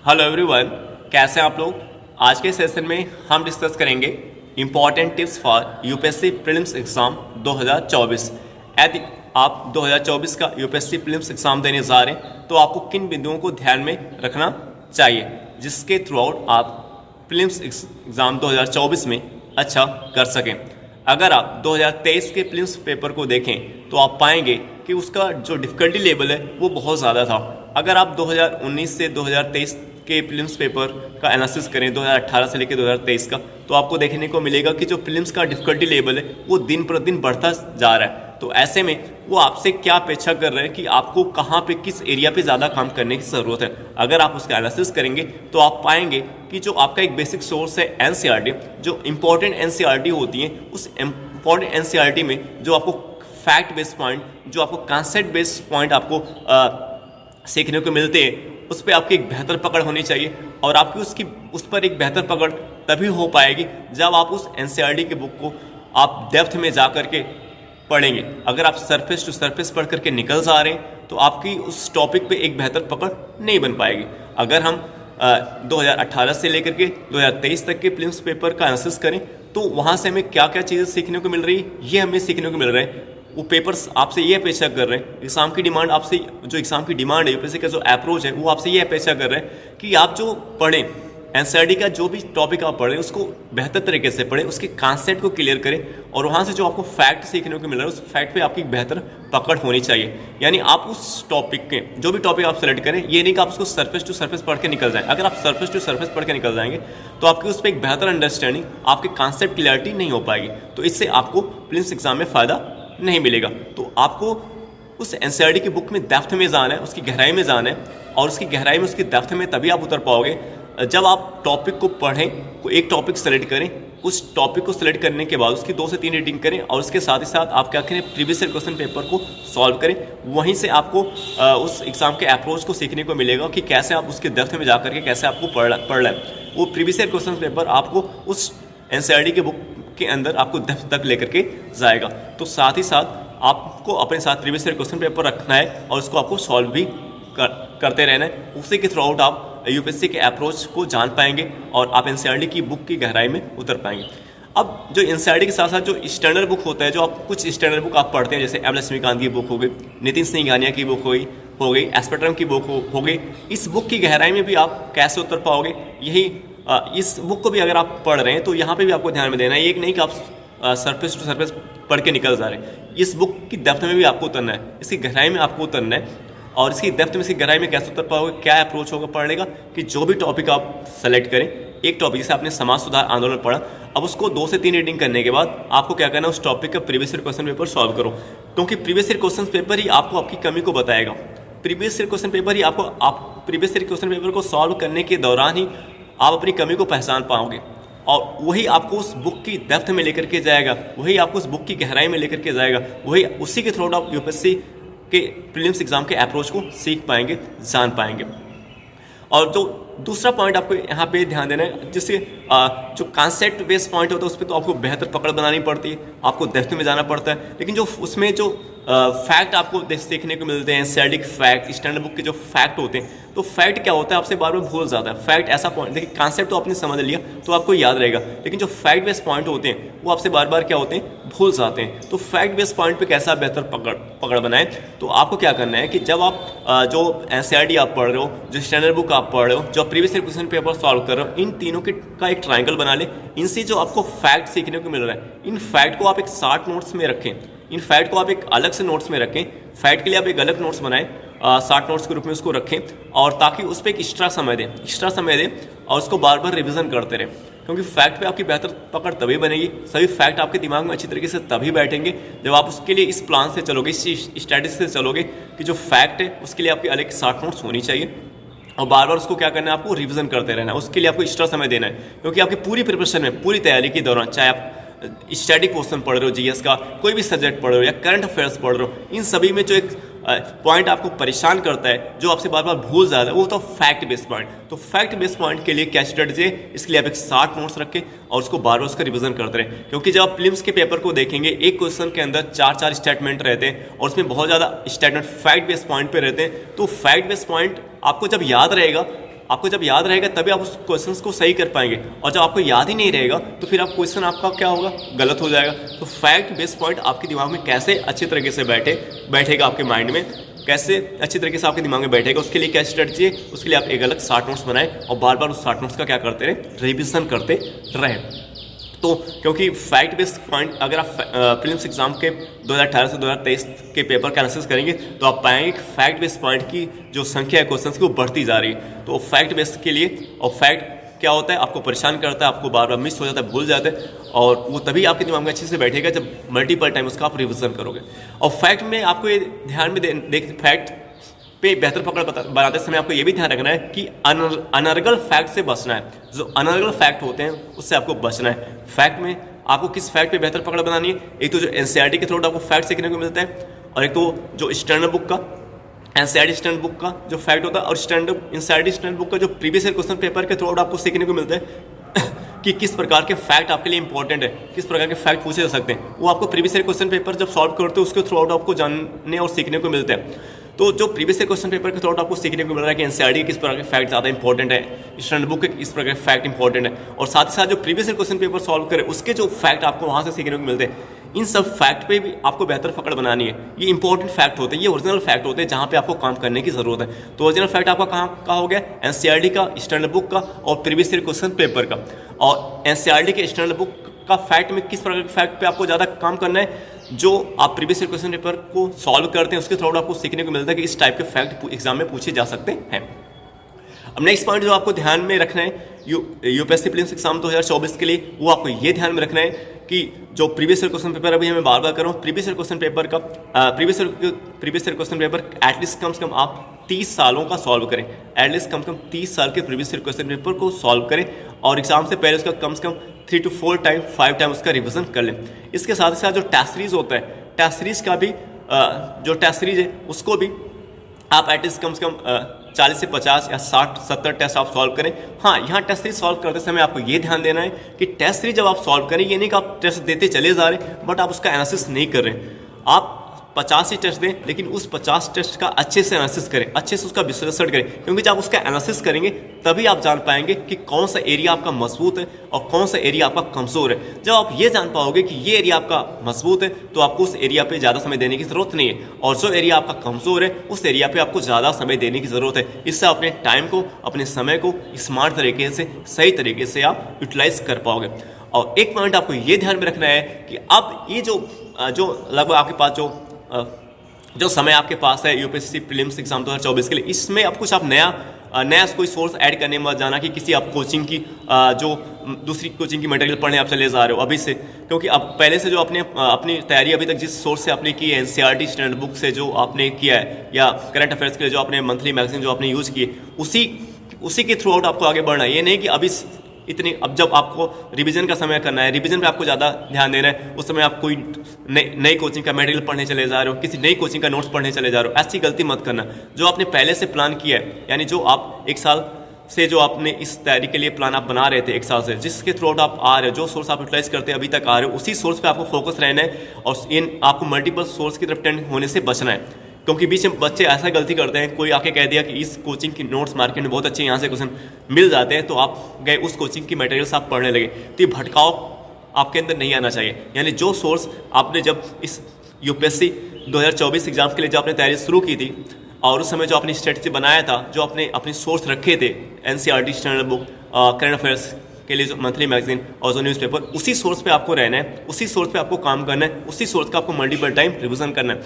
Hello everyone, कैसे हैं आप लोग। आज के सेशन में हम डिस्कस करेंगे important tips for UPSC prelims exam 2024। यदि आप 2024 का यूपीएससी प्रीलिम्स एग्जाम देने जा रहे हैं तो आपको किन बिंदुओं को ध्यान में रखना चाहिए जिसके थ्रू आउट आप प्रीलिम्स एग्जाम 2024 में अच्छा कर सकें। अगर आप 2023 के प्रीलिम्स पेपर को देखें तो आप पाएंगे कि उसका जो डिफ़िकल्टी लेवल है वो बहुत ज़्यादा था। अगर आप 2019 से 2023 के प्रीलिम्स पेपर का एनालिसिस करें 2018 से लेकर 2023 का, तो आपको देखने को मिलेगा कि जो प्रीलिम्स का डिफ़िकल्टी लेवल है वो दिन प्रतिदिन बढ़ता जा रहा है। तो ऐसे में वो आपसे क्या अपेक्षा कर रहे हैं कि आपको कहाँ पे किस एरिया पे ज़्यादा काम करने की ज़रूरत है। अगर आप उसका एनालिसिस करेंगे तो आप पाएंगे कि जो आपका एक बेसिक सोर्स है एनसीईआरटी, जो इम्पोर्टेंट एनसीईआरटी होती है, उस इम्पोर्टेंट एनसीईआरटी में जो आपको फैक्ट बेस्ड पॉइंट, जो आपको कॉन्सेप्ट बेस्ड पॉइंट आपको सीखने को मिलते हैं, उस पर आपकी एक बेहतर पकड़ होनी चाहिए। और आपकी उस पर एक बेहतर पकड़ तभी हो पाएगी जब आप उस एनसीईआरटी की बुक को आप डेप्थ में जा करके पढ़ेंगे। अगर आप सरफेस टू सरफेस पढ़ करके निकल जा रहे हैं तो आपकी उस टॉपिक पे एक बेहतर पकड़ नहीं बन पाएगी। अगर हम 2018 से लेकर के 2023 तक के प्रीलिम्स पेपर का एनालिसिस करें तो वहाँ से हमें क्या क्या चीज़ें सीखने को मिल रही है, ये हमें सीखने को मिल रहा है। वो पेपर्स आपसे ये अपेक्षा कर रहे हैं, एग्जाम की डिमांड आपसे, जो एग्जाम की डिमांड है यूपीएससी का जो अप्रोच है वो आपसे ये अपेक्षा कर रहे हैं कि आप जो पढ़ें एनसीईआरटी का जो भी टॉपिक आप पढ़ें उसको बेहतर तरीके से पढ़ें, उसके कॉन्सेप्ट को क्लियर करें और वहाँ से जो आपको फैक्ट सीखने को मिल रहा है उस फैक्ट पे आपकी बेहतर पकड़ होनी चाहिए। यानी आप उस टॉपिक के जो भी टॉपिक आप सेलेक्ट करें, ये नहीं कि आप उसको सरफेस टू सरफेस पढ़ के निकल जाएं। अगर आप सरफेस टू सरफेस पढ़ के निकल जाएंगे तो आपकी उस पर एक बेहतर अंडरस्टैंडिंग, आपके कॉन्सेप्ट क्लियरिटी नहीं हो पाएगी। तो इससे आपको प्रीलिम्स एग्जाम में फ़ायदा नहीं मिलेगा। तो आपको उस एनसीईआरटी की बुक में डेप्थ में जाना है, उसकी गहराई में जाना है, और उसकी गहराई में, उसकी डेप्थ में तभी आप उतर पाओगे जब आप टॉपिक को पढ़ें, एक टॉपिक सेलेक्ट करें, उस टॉपिक को सेलेक्ट करने के बाद उसकी 2 से 3 रीडिंग करें और उसके साथ ही साथ आप क्या करें, प्रीवियस ईयर क्वेश्चन पेपर को सॉल्व करें। वहीं से आपको उस एग्जाम के अप्रोच को सीखने को मिलेगा कि कैसे आप उसके डेप्थ में जा करके कैसे आपको पढ़ना है। वो प्रीवियस ईयर क्वेश्चन पेपर आपको उस एनसीईआरटी के बुक के अंदर आपको डेप्थ तक लेकर के जाएगा। तो साथ ही साथ आपको अपने साथ प्रीवियस ईयर क्वेश्चन पेपर रखना है और उसको आपको सॉल्व भी करते रहना है। उसी के थ्रू आउट आप यूपीएससी के अप्रोच को जान पाएंगे और आप एनसीईआरटी की बुक की गहराई में उतर पाएंगे। अब जो एनसीईआरटी के साथ साथ जो स्टैंडर्ड बुक होता है, जो आप कुछ स्टैंडर्ड बुक आप पढ़ते हैं, जैसे एम लक्ष्मीकांत की बुक हो गई, नितिन सिंघानिया की बुक हो गई, एस्पेक्ट्रम की बुक हो गई, इस बुक की गहराई में भी आप कैसे उतर पाओगे, यही इस बुक को भी अगर आप पढ़ रहे हैं तो यहाँ पे भी आपको ध्यान में देना है। एक नहीं कि आप सरफेस टू सरफेस पढ़ के निकल जा रहे हैं, इस बुक की डेप्थ में भी आपको उतरना है, इसकी गहराई में आपको उतरना है। और इसकी डेप्थ में, इसकी गहराई में कैसे उतर पाओगे, क्या अप्रोच होगा पढ़ने का, कि जो भी टॉपिक आप सेलेक्ट करें, एक टॉपिक जैसे आपने समाज सुधार आंदोलन पढ़ा, अब उसको 2 से 3 रीडिंग करने के बाद आपको क्या करना है, उस टॉपिक का previous year question paper solve करो। क्योंकि प्रीवियस ईयर क्वेश्चन पेपर ही आपको आपकी कमी को बताएगा। प्रीवियस ईयर क्वेश्चन पेपर ही आपको, आप प्रीवियस ईयर क्वेश्चन पेपर को सॉल्व करने के दौरान ही आप अपनी कमी को पहचान पाओगे और वही आपको उस बुक की डेप्थ में लेकर के जाएगा, वही आपको उस बुक की गहराई में लेकर के जाएगा, वही उसी के थ्रू आप यूपीएससी के प्रीलिम्स एग्जाम के अप्रोच को सीख पाएंगे, जान पाएंगे। और जो दूसरा पॉइंट आपको यहाँ पे ध्यान देना है, जिससे जो कॉन्सेप्ट बेस्ड पॉइंट होता है उस पर तो आपको बेहतर पकड़ बनानी पड़ती है, आपको डेप्थ में जाना पड़ता है। लेकिन जो उसमें जो फैक्ट आपको सीखने को मिलते हैं, एनसीईआरटी फैक्ट, स्टैंडर्ड बुक के जो फैक्ट होते हैं, तो फैक्ट क्या होता है आपसे बार बार भूल जाता है। फैक्ट ऐसा पॉइंट, देखिए कॉन्सेप्ट तो आपने समझ लिया तो आपको याद रहेगा, लेकिन जो फैक्ट बेस्ड पॉइंट होते हैं वो आपसे बार बार क्या होते हैं, भूल जाते हैं। तो फैक्ट बेस्ड पॉइंट पे कैसा बेहतर पकड़ बनाएं, तो आपको क्या करना है कि जब आप जो एनसीईआरटी आप पढ़ रहे हो, जो स्टैंडर्ड बुक आप पढ़ रहे हो, जो previous year question paper solve कर रहे हो, इन तीनों का एक ट्रायंगल बना ले। इनसे जो आपको फैक्ट सीखने को मिल रहा है, इन फैक्ट को आप एक शॉर्ट नोट्स में रखें, इन फैक्ट को आप एक अलग से नोट्स में रखें। फैक्ट के लिए आप एक अलग नोट्स बनाएं, शॉर्ट नोट्स के रूप में उसको रखें, और ताकि उस पर एक एक्स्ट्रा समय दें और उसको बार बार रिवीजन करते रहें। क्योंकि फैक्ट पे आपकी बेहतर पकड़ तभी बनेगी, सभी फैक्ट आपके दिमाग में अच्छी तरीके से तभी बैठेंगे जब आप उसके लिए इस प्लान से चलोगे, इस स्ट्रैटेजी से चलोगे कि जो फैक्ट है उसके लिए आपकी अलग शॉर्ट नोट्स होनी चाहिए और बार बार उसको क्या करना है, आपको रिवीजन करते रहना है। उसके लिए आपको एक्स्ट्रा समय देना है, क्योंकि आपकी पूरी प्रिपरेशन में, पूरी तैयारी के दौरान, चाहे आप स्टैटिक पोर्शन पढ़ रहे हो, जीएस का कोई भी सब्जेक्ट पढ़ रहे हो या करंट अफेयर्स पढ़ रहे हो, इन सभी में जो एक पॉइंट आपको परेशान करता है, जो आपसे बार बार भूल जाता है, वो तो फैक्ट बेस्ड पॉइंट। तो फैक्ट बेस्ड पॉइंट के लिए क्या स्ट्रेटजी है, इसके लिए आप एक शॉर्ट नोट्स रखें और उसको बार बार उसका रिवीजन करते रहें। क्योंकि जब आप प्रीलिम्स के पेपर को देखेंगे, एक क्वेश्चन के अंदर 4 स्टेटमेंट रहते हैं और उसमें बहुत ज़्यादा स्टेटमेंट फैक्ट बेस्ड पॉइंट पे रहते हैं। तो फैक्ट बेस्ड पॉइंट आपको जब याद रहेगा आपको जब याद रहेगा तभी आप उस क्वेश्चंस को सही कर पाएंगे, और जब आपको याद ही नहीं रहेगा तो फिर आप क्वेश्चन आपका क्या होगा, गलत हो जाएगा। तो फैक्ट बेस्ड पॉइंट आपके दिमाग में कैसे अच्छी तरीके से बैठेगा आपके माइंड में, कैसे अच्छी तरीके से आपके दिमाग में बैठेगा, उसके लिए क्या स्ट्रेटजी है, उसके लिए आप एक अलग शॉर्ट नोट्स बनाएं और बार बार उस शॉर्ट नोट्स का क्या करते रहें, रिविजन करते रहें। तो क्योंकि फैक्ट बेस्ड पॉइंट अगर आप प्रीलिम्स एग्जाम के 2018 से 2023 के पेपर का एनालिसिस करेंगे तो आप पाएंगे कि फैक्ट बेस्ड पॉइंट की जो संख्या है क्वेश्चंस की वो बढ़ती जा रही है। तो फैक्ट बेस्ड के लिए, और फैक्ट क्या होता है, आपको परेशान करता है, आपको बार बार मिस हो जाता है, भूल जाते हैं, और वो तभी आपके दिमाग में अच्छे से बैठेगा जब मल्टीपल टाइम उसका आप रिविजन करोगे। और फैक्ट में आपको ये ध्यान में देख फैक्ट पे बेहतर पकड़ बनाते समय आपको ये भी ध्यान रखना है कि अनर्गल फैक्ट से बचना है। जो अनर्गल फैक्ट होते हैं उससे आपको बचना है। फैक्ट में आपको किस फैक्ट पे बेहतर पकड़ बनानी है, एक तो जो एनसीईआरटी के थ्रू आपको फैक्ट सीखने को मिलता है, और एक तो जो स्टैंडर्ड बुक का, एनसीईआरटी स्टैंडर्ड बुक का जो फैक्ट होता है, और एनसीईआरटी स्टैंडर्ड बुक का जो प्रीवियस ईयर क्वेश्चन पेपर के थ्रू आपको सीखने को मिलता है कि किस प्रकार के फैक्ट आपके लिए इंपॉर्टेंट है, किस प्रकार के फैक्ट पूछे जा सकते हैं। वो आपको प्रीवियस ईयर क्वेश्चन पेपर जब सॉल्व करते हो उसके थ्रू आपको जानने और सीखने को मिलता है। तो जो प्रीवियस ईयर क्वेश्चन पेपर के थ्रू आपको सीखने को मिल रहा है कि एनसीईआरटी के किस प्रकार के फैक्ट ज़्यादा इंपॉर्टेंट है, स्टैंडर्ड बुक के किस प्रकार के फैक्ट इंपॉर्टेंट है, और साथ ही साथ जो previous year question paper solve करे उसके जो फैक्ट आपको वहाँ से सीखने को मिलते हैं, इन सब फैक्ट पे भी आपको बेहतर पकड़ बनानी है। ये इंपॉर्टेंट फैक्ट होते हैं, ये ओरिजिनल फैक्ट होते हैं जहाँ पे आपको काम करने की जरूरत है। तो ओरिजिनल फैक्ट आपका कहाँ का हो गया, एनसीईआरटी का, स्टैंडर्ड बुक का और प्रीवियस ईयर क्वेश्चन पेपर का। और एनसीईआरटी के स्टैंडर्ड बुक का फैक्ट में किस प्रकार के फैक्ट पे आपको ज़्यादा काम करना है, जो आप प्रीवियस ईयर क्वेश्चन पेपर को सॉल्व करते हैं उसके थ्रू आपको सीखने को मिलता है कि इस टाइप के फैक्ट एग्जाम में पूछे जा सकते हैं। अब नेक्स्ट पॉइंट जो आपको ध्यान में रखना है यूपीएससी प्रीलिम्स एग्जाम 2024 के लिए, वो आपको ये ध्यान में रखना है कि जो प्रीवियस ईयर क्वेश्चन पेपर, अभी मैं बार बार कर रहा हूँ, प्रीवियस ईयर क्वेश्चन पेपर का previous year question paper at least कम से कम आप 30 सालों का सॉल्व करें, एटलीस्ट कम से कम 30 साल के प्रीवियस ईयर क्वेश्चन पेपर को सॉल्व करें, और एग्जाम से पहले उसका कम से कम 3 to 4 टाइम 5 टाइम उसका रिविजन कर लें। इसके साथ ही साथ जो टेस्ट सीरीज होता है, टेस्ट सीरीज का भी जो टेस्ट सीरीज है उसको भी आप एटलीस्ट कम से कम 40 से 50 या 60-70 टेस्ट आप सॉल्व करें। हाँ, यहाँ टेस्ट सीरीज सॉल्व करते समय आपको ये ध्यान देना है कि टेस्ट सीरीज जब आप सॉल्व करें, ये नहीं कि आप टेस्ट देते चले जा रहे हैं बट आप उसका एनालिसिस नहीं कर रहे। आप 50 ही टेस्ट दें लेकिन उस 50 टेस्ट का अच्छे से एनालिसिस करें, अच्छे से उसका विश्लेषण करें, क्योंकि जब उसका एनालिसिस करेंगे तभी आप जान पाएंगे कि कौन सा एरिया आपका मजबूत है और कौन सा एरिया आपका कमज़ोर है। जब आप ये जान पाओगे कि ये एरिया आपका मजबूत है तो आपको उस एरिया पे ज़्यादा समय देने की ज़रूरत नहीं है, और जो एरिया आपका कमज़ोर है उस एरिया पे आपको ज़्यादा समय देने की ज़रूरत है। इससे अपने टाइम को, अपने समय को स्मार्ट तरीके से, सही तरीके से आप यूटिलाइज कर पाओगे। और एक पॉइंट आपको ये ध्यान में रखना है कि अब ये जो लगभग आपके पास जो समय आपके पास है यूपीएससी प्रीलिम्स एग्जाम 2024 के लिए, इसमें अब कुछ आप नया कोई सोर्स ऐड करने मत जाना कि किसी आप कोचिंग की जो दूसरी कोचिंग की मटेरियल पढ़ने आप चले जा रहे हो अभी से, क्योंकि अब पहले से जो अपनी तैयारी अभी तक जिस सोर्स से आपने की है, एनसीईआरटी स्टैंडर्ड बुक से जो आपने किया है, या करंट अफेयर्स के लिए जो आपने मंथली मैगजीन जो आपने यूज़ किए, उसी के थ्रू आउट आपको आगे बढ़ना है। ये नहीं कि अभी अब जब आपको रिवीजन का समय करना है, रिवीजन पे आपको ज़्यादा ध्यान देना है, उस समय आप कोई नई कोचिंग का मटेरियल पढ़ने चले जा रहे हो, किसी नई कोचिंग का नोट्स पढ़ने चले जा रहे हो, ऐसी गलती मत करना। जो आपने पहले से प्लान किया है, यानी जो आप 1 साल से जो आपने इस तैयारी के लिए प्लान आप बना रहे थे 1 साल से, जिसके थ्रू आउट आप आ रहे हो, जो सोर्स आप यूटिलाइज करते अभी तक आ रहे हो, उसी सोर्स पे आपको फोकस रहना है, और इन आपको मल्टीपल सोर्स की तरफ टेंड होने से बचना है। क्योंकि बीच में बच्चे ऐसा गलती करते हैं, कोई आके कह दिया कि इस कोचिंग की नोट्स मार्केट में बहुत अच्छे यहाँ से क्वेश्चन मिल जाते हैं, तो आप गए उस कोचिंग की मटेरियल्स आप पढ़ने लगे, तो ये भटकाव आपके अंदर नहीं आना चाहिए। यानी जो सोर्स आपने जब इस यूपीएससी 2024 एग्जाम के लिए जो आपने तैयारी शुरू की थी, और उस समय जो आपने स्ट्रेटजी बनाया था, जो आपने अपने सोर्स रखे थे, NCERT standard book, current affairs के लिए जो मंथली मैगजीन और जो न्यूज़पेपर, उसी सोर्स पे आपको रहना है, उसी सोर्स पे आपको काम करना है, उसी सोर्स का आपको मल्टीपल टाइम रिवीजन करना है।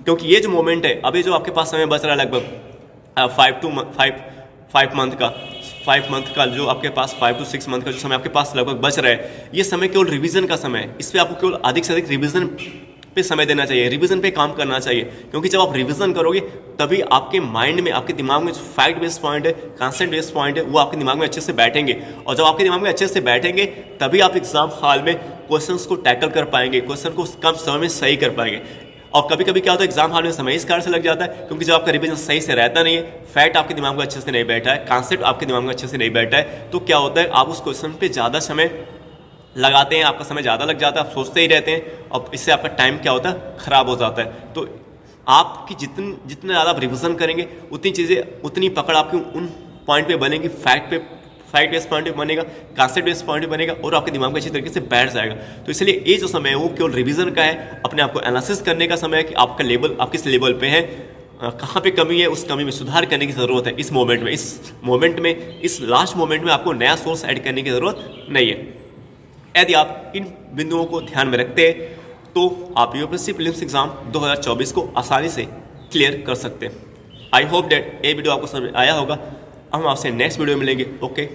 क्योंकि ये जो मोमेंट है, अभी जो आपके पास समय बच रहा है लगभग 5 मंथ का जो आपके पास 5 to 6 मंथ का जो समय आपके पास लगभग बच रहा है, ये समय केवल रिवीजन का समय है। इस पर आपको केवल अधिक से अधिक रिवीजन पे समय देना चाहिए, रिवीजन पे काम करना चाहिए, क्योंकि जब आप रिवीजन करोगे तभी आपके माइंड में, आपके दिमाग में जो फैक्ट बेस्ड पॉइंट है, कॉन्सेप्ट बेस्ड पॉइंट है, वो आपके दिमाग में अच्छे से बैठेंगे, और जब आपके दिमाग में अच्छे से बैठेंगे तभी आप एग्जाम हॉल में क्वेश्चंस को टैकल कर पाएंगे, क्वेश्चन को कम समय में सही कर पाएंगे। और कभी कभी क्या होता है, एग्जाम हॉल में समय इस कारण से लग जाता है क्योंकि जब आपका रिवीजन सही से रहता नहीं है, फैक्ट आपके दिमाग में अच्छे से नहीं बैठा है, कॉन्सेप्ट आपके दिमाग में अच्छे से नहीं बैठा है, तो क्या होता है, आप उस क्वेश्चन पे ज़्यादा समय लगाते हैं, आपका समय ज़्यादा लग जाता है, आप सोचते ही रहते हैं, और इससे आपका टाइम क्या होता है, ख़राब हो जाता है। तो आपकी जितने ज़्यादा आप रिवीजन करेंगे, उतनी चीज़ें, उतनी पकड़ आपकी पॉइंट पे बनेगी, फैक्ट बेस्ड पॉइंट पे बनेगा, कांसेप्ट बेस्ड पॉइंट पे बनेगा और आपके दिमाग में अच्छी तरीके से बैठ जाएगा। तो इसलिए ये जो समय है वो केवल रिवीजन का है, अपने आप को एनालिसिस करने का समय है कि आपका लेवल, आप किस लेवल पे है, कहाँ पे कमी है, उस कमी में सुधार करने की ज़रूरत है। इस मोमेंट में इस लास्ट मोमेंट में आपको नया सोर्स ऐड करने की ज़रूरत नहीं है। यदि आप इन बिंदुओं को ध्यान में रखते हैं तो आप यूपीएससी प्रीलिम्स एग्जाम 2024 को आसानी से क्लियर कर सकते हैं। आई होप दैट ये वीडियो आपको समझ आया होगा। हम आपसे नेक्स्ट वीडियो में मिलेंगे। ओके।